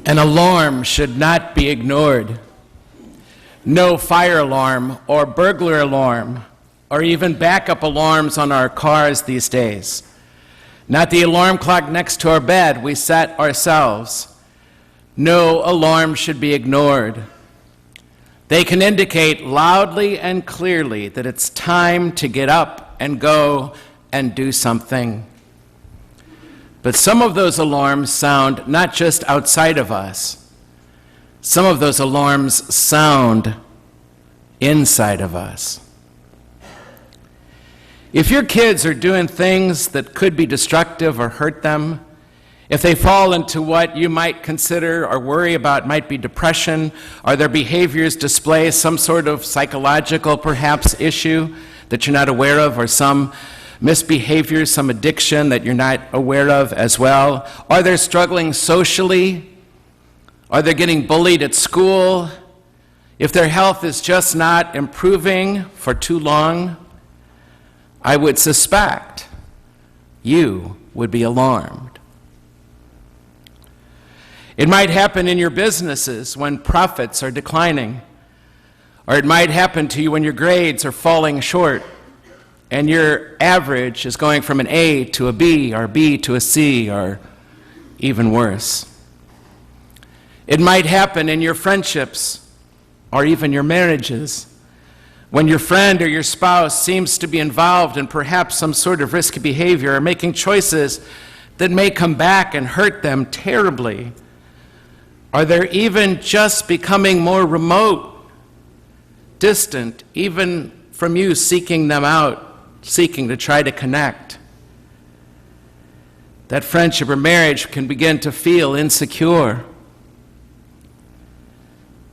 An alarm should not be ignored. No fire alarm or burglar alarm or even backup alarms on our cars these days. Not the alarm clock next to our bed we set ourselves. No alarm should be ignored. They can indicate loudly and clearly that it's time to get up and go and do something. But some of those alarms sound not just outside of us. Some of those alarms sound inside of us. If your kids are doing things that could be destructive or hurt them, if they fall into what you might consider or worry about might be depression, or their behaviors display some sort of psychological, perhaps, issue that you're not aware of, or some misbehavior, some addiction that you're not aware of as well, or they're struggling socially, or they're getting bullied at school, if their health is just not improving for too long, I would suspect you would be alarmed. It might happen in your businesses when profits are declining, or it might happen to you when your grades are falling short and your average is going from an A to a B, or B to a C, or even worse. It might happen in your friendships or even your marriages, when your friend or your spouse seems to be involved in perhaps some sort of risky behavior or making choices that may come back and hurt them terribly, or they're even just becoming more remote, distant, even from you seeking them out, seeking to try to connect. That friendship or marriage can begin to feel insecure.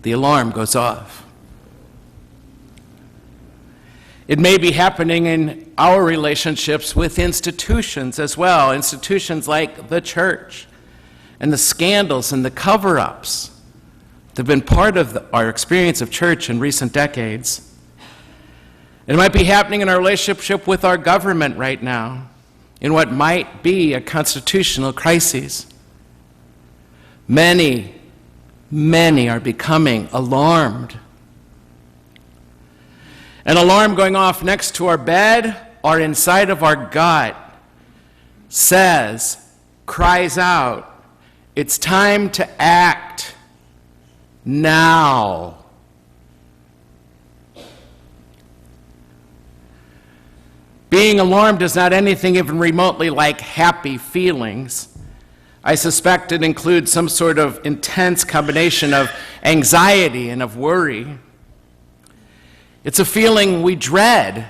The alarm goes off. It may be happening in our relationships with institutions as well, institutions like the church, and the scandals and the cover-ups that have been part of our experience of church in recent decades. It might be happening in our relationship with our government right now, in what might be a constitutional crisis. Many are becoming alarmed. An alarm going off next to our bed or inside of our gut cries out, it's time to act now. Being alarmed is not anything even remotely like happy feelings. I suspect it includes some sort of intense combination of anxiety and of worry. It's a feeling we dread,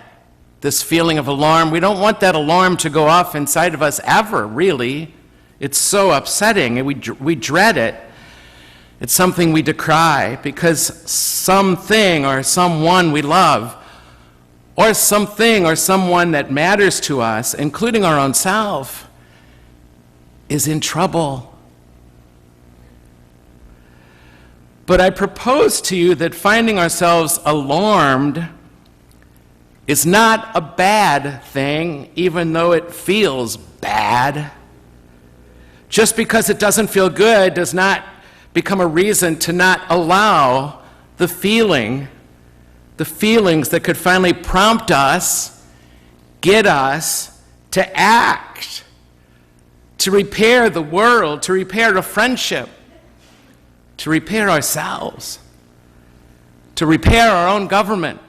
this feeling of alarm. We don't want that alarm to go off inside of us ever, really. It's so upsetting, and we dread it. It's something we decry because something or someone we love, or something or someone that matters to us, including our own self, is in trouble. But I propose to you that finding ourselves alarmed is not a bad thing, even though it feels bad. Just because it doesn't feel good does not become a reason to not allow the feelings that could finally prompt us, get us to act, to repair the world, to repair a friendship, to repair ourselves, to repair our own government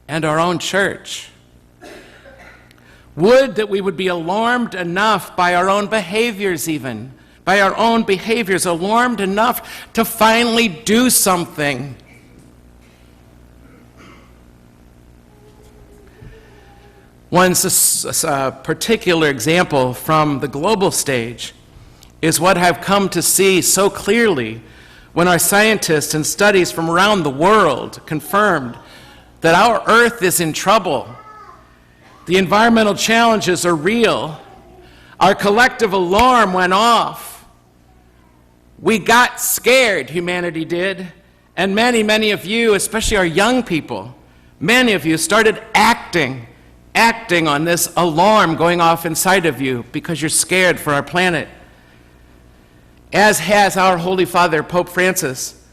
and our own church. Would that we would be alarmed enough by our own behaviors even, alarmed enough to finally do something. One particular example from the global stage is what I've come to see so clearly when our scientists and studies from around the world confirmed that our Earth is in trouble. The environmental challenges are real. Our collective alarm went off. We got scared, humanity did, and many of you, especially our young people, many of you started acting on this alarm going off inside of you because you're scared for our planet. as has our Holy Father, Pope Francis,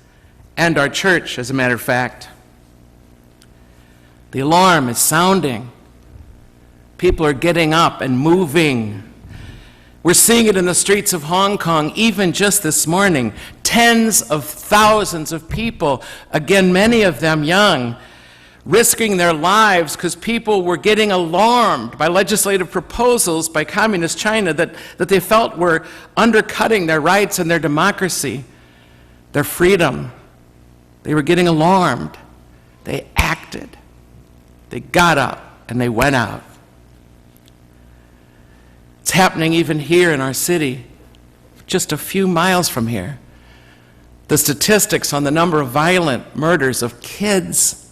and our church, as a matter of fact. The alarm is sounding. People are getting up and moving. We're seeing it in the streets of Hong Kong, even just this morning. Tens of thousands of people, again, many of them young, risking their lives because people were getting alarmed by legislative proposals by Communist China that they felt were undercutting their rights and their democracy, their freedom. They were getting alarmed. They acted. They got up and they went out. It's happening even here in our city, just a few miles from here. The statistics on the number of violent murders of kids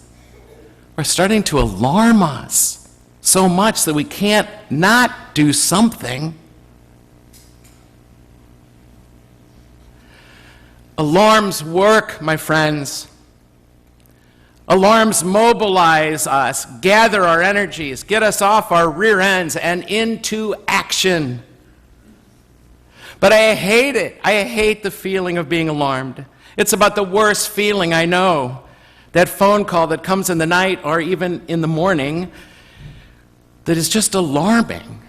are starting to alarm us so much that we can't not do something. Alarms work, my friends. Alarms mobilize us, gather our energies, get us off our rear ends and into action. But I hate it. I hate the feeling of being alarmed. It's about the worst feeling I know. That phone call that comes in the night or even in the morning that is just alarming.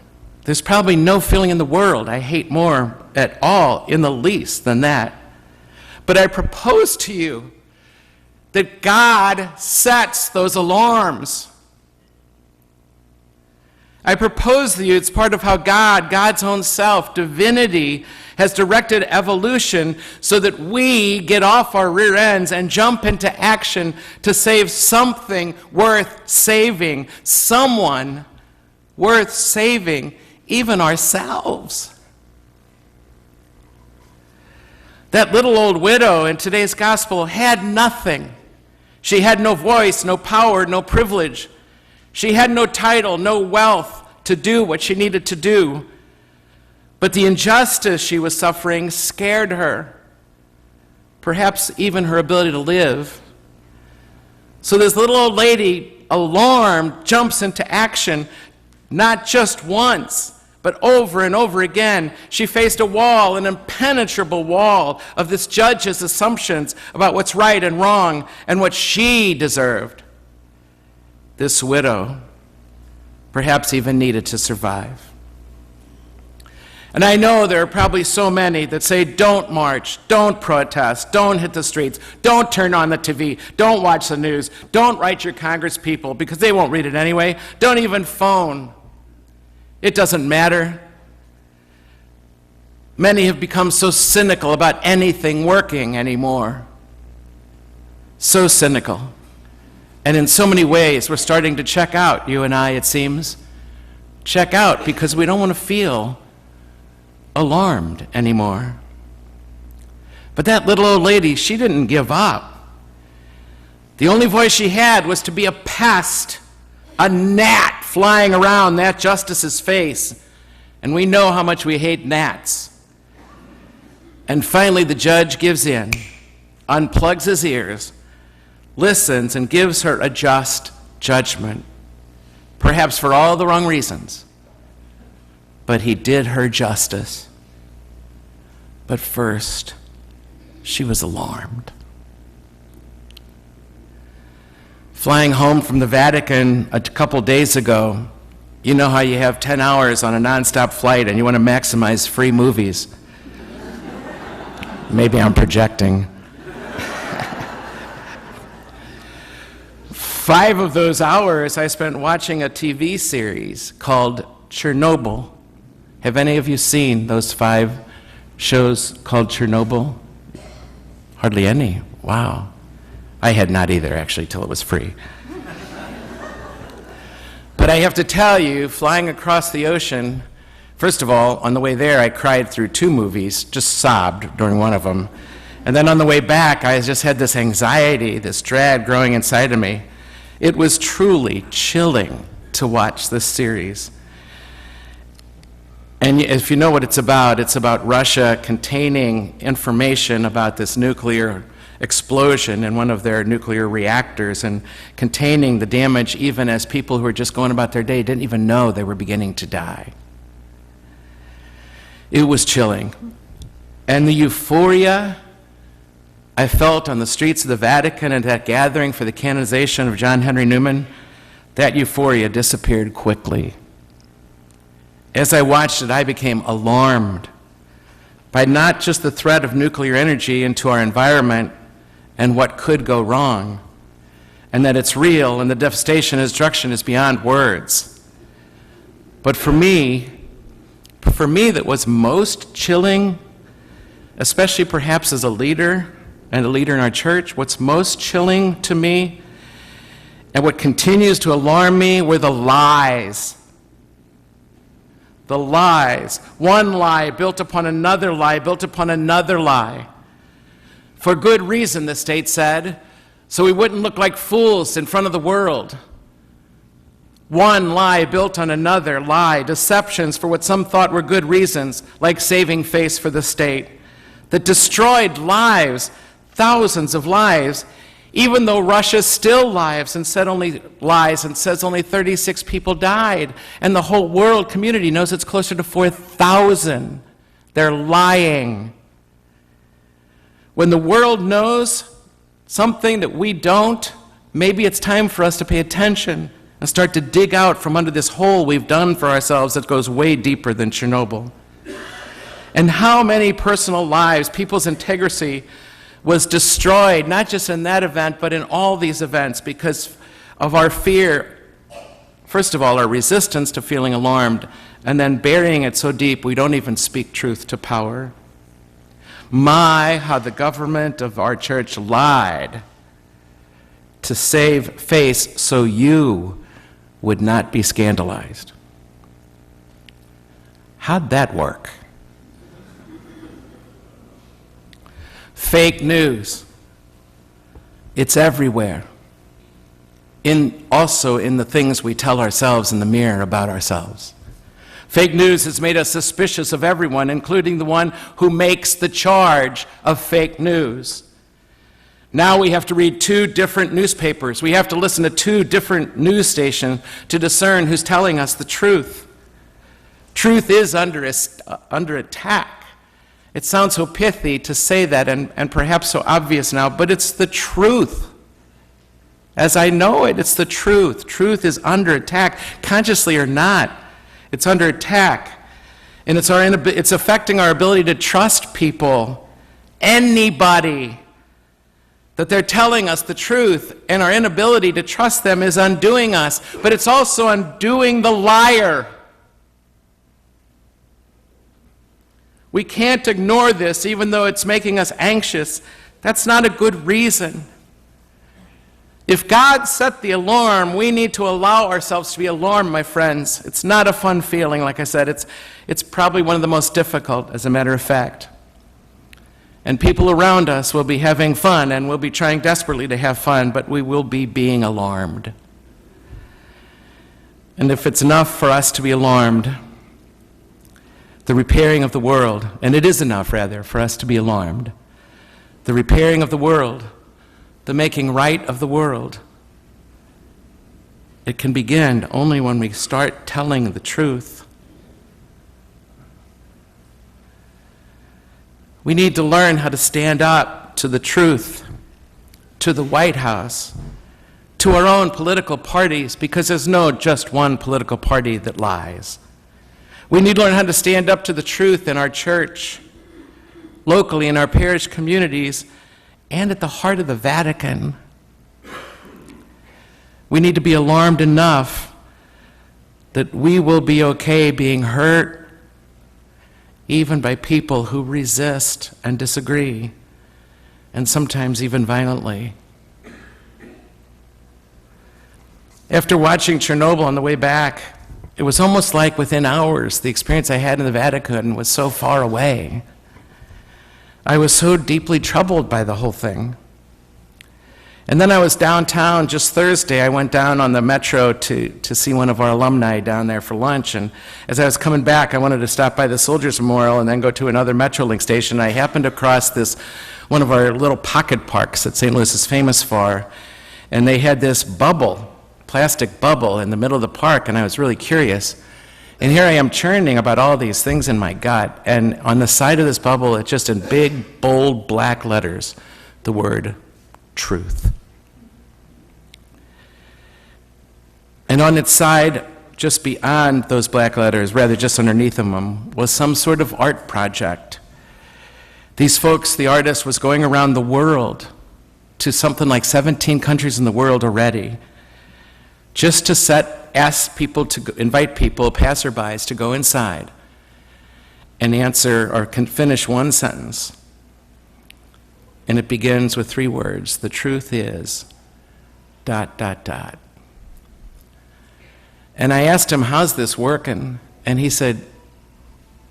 There's probably no feeling in the world I hate more at all, in the least, than that. But I propose to you that God sets those alarms. I propose to you it's part of how God, God's own self, divinity, has directed evolution so that we get off our rear ends and jump into action to save something worth saving, someone worth saving, even ourselves. That little old widow in today's gospel had nothing. She had no voice, no power, no privilege. She had no title, no wealth to do what she needed to do. But the injustice she was suffering scared her, perhaps even her ability to live. So this little old lady, alarmed, jumps into action, not just once, but over and over again. She faced a wall, an impenetrable wall of this judge's assumptions about what's right and wrong and what she deserved. This widow perhaps even needed to survive. And I know there are probably so many that say, don't march, don't protest, don't hit the streets, don't turn on the TV, don't watch the news, don't write your Congress people because they won't read it anyway, don't even phone. It doesn't matter. Many have become so cynical about anything working anymore. So cynical. And in so many ways, we're starting to check out, you and I, it seems. Check out because we don't want to feel alarmed anymore. But that little old lady, she didn't give up. The only voice she had was to be a pest, a gnat flying around that justice's face. And we know how much we hate gnats. And finally the judge gives in, unplugs his ears, listens, and gives her a just judgment. Perhaps for all the wrong reasons. But he did her justice. But first, she was alarmed. Flying home from the Vatican a couple days ago, you know how you have 10 hours on a nonstop flight and you want to maximize free movies. Maybe I'm projecting. 5 of those hours I spent watching a TV series called Chernobyl. Have any of you seen those 5 shows called Chernobyl? Hardly any. Wow. I had not either, actually, till it was free. But I have to tell you, flying across the ocean, first of all, on the way there, I cried through 2 movies, just sobbed during one of them. And then on the way back, I just had this anxiety, this dread growing inside of me. It was truly chilling to watch this series. And if you know what it's about Russia containing information about this nuclear explosion in one of their nuclear reactors and containing the damage even as people who were just going about their day didn't even know they were beginning to die. It was chilling. And the euphoria I felt on the streets of the Vatican at that gathering for the canonization of John Henry Newman, that euphoria disappeared quickly. As I watched it, I became alarmed by not just the threat of nuclear energy into our environment and what could go wrong, and that it's real and the devastation and destruction is beyond words. But for me, that was most chilling, especially perhaps as a leader and a leader in our church, what's most chilling to me and what continues to alarm me were the lies. The lies. One lie built upon another lie, built upon another lie. For good reason, the state said, so we wouldn't look like fools in front of the world. One lie built on another lie, deceptions for what some thought were good reasons, like saving face for the state, that destroyed lives, thousands of lives, even though Russia still lies and says only 36 people died, and the whole world community knows it's closer to 4,000. They're lying. When the world knows something that we don't, maybe it's time for us to pay attention and start to dig out from under this hole we've done for ourselves that goes way deeper than Chernobyl. And how many personal lives, people's integrity was destroyed, not just in that event, but in all these events because of our fear. First of all, our resistance to feeling alarmed, and then burying it so deep we don't even speak truth to power. My, how the government of our church lied to save face so you would not be scandalized. How'd that work? Fake news. It's everywhere. Also in the things we tell ourselves in the mirror about ourselves. Fake news has made us suspicious of everyone, including the one who makes the charge of fake news. Now we have to read 2 different newspapers. We have to listen to 2 different news stations to discern who's telling us the truth. Truth is under attack. It sounds so pithy to say that and perhaps so obvious now, but it's the truth. As I know it, it's the truth. Truth is under attack, consciously or not. It's under attack. And it's affecting our ability to trust people, anybody, that they're telling us the truth, and our inability to trust them is undoing us, but it's also undoing the liar. We can't ignore this, even though it's making us anxious. That's not a good reason. If God set the alarm, we need to allow ourselves to be alarmed, my friends. It's not a fun feeling, like I said. It's probably one of the most difficult, as a matter of fact. And people around us will be having fun, and we'll be trying desperately to have fun, but we will be being alarmed. And if it's enough for us to be alarmed, the repairing of the world, and it is enough, rather, for us to be alarmed, the repairing of the world, the making right of the world, it can begin only when we start telling the truth. We need to learn how to stand up to the truth, to the White House, to our own political parties, because there's no just one political party that lies. We need to learn how to stand up to the truth in our church, locally in our parish communities, and at the heart of the Vatican. We need to be alarmed enough that we will be okay being hurt even by people who resist and disagree, and sometimes even violently. After watching Chernobyl on the way back, it was almost like within hours the experience I had in the Vatican was so far away. I was so deeply troubled by the whole thing. And then I was downtown just Thursday. I went down on the metro to see one of our alumni down there for lunch. And as I was coming back, I wanted to stop by the Soldiers Memorial and then go to another Metrolink station. I happened across one of our little pocket parks that St. Louis is famous for. And they had this bubble, plastic bubble in the middle of the park, and I was really curious. And here I am churning about all these things in my gut, and on the side of this bubble, it's just in big, bold, black letters, the word truth. And on its side, just beyond those black letters, rather just underneath them, was some sort of art project. These folks, the artist, was going around the world to something like 17 countries in the world already, just to ask people to invite people, passerbys, to go inside and answer or can finish one sentence. And it begins with 3 words. The truth is, ... And I asked him, how's this working? And he said,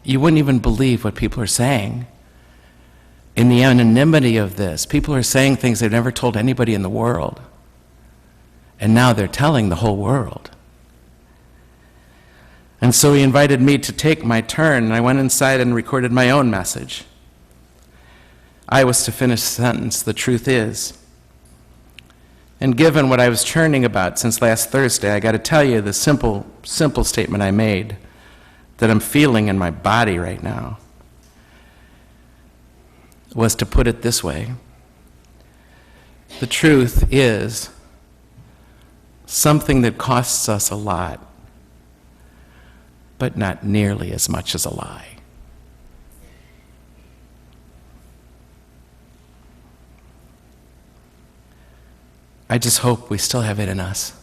you wouldn't even believe what people are saying. In the anonymity of this, people are saying things they've never told anybody in the world. And now they're telling the whole world. And so he invited me to take my turn, and I went inside and recorded my own message. I was to finish the sentence, the truth is. And given what I was churning about since last Thursday, I got to tell you the simple statement I made that I'm feeling in my body right now was to put it this way. The truth is something that costs us a lot, but not nearly as much as a lie. I just hope we still have it in us.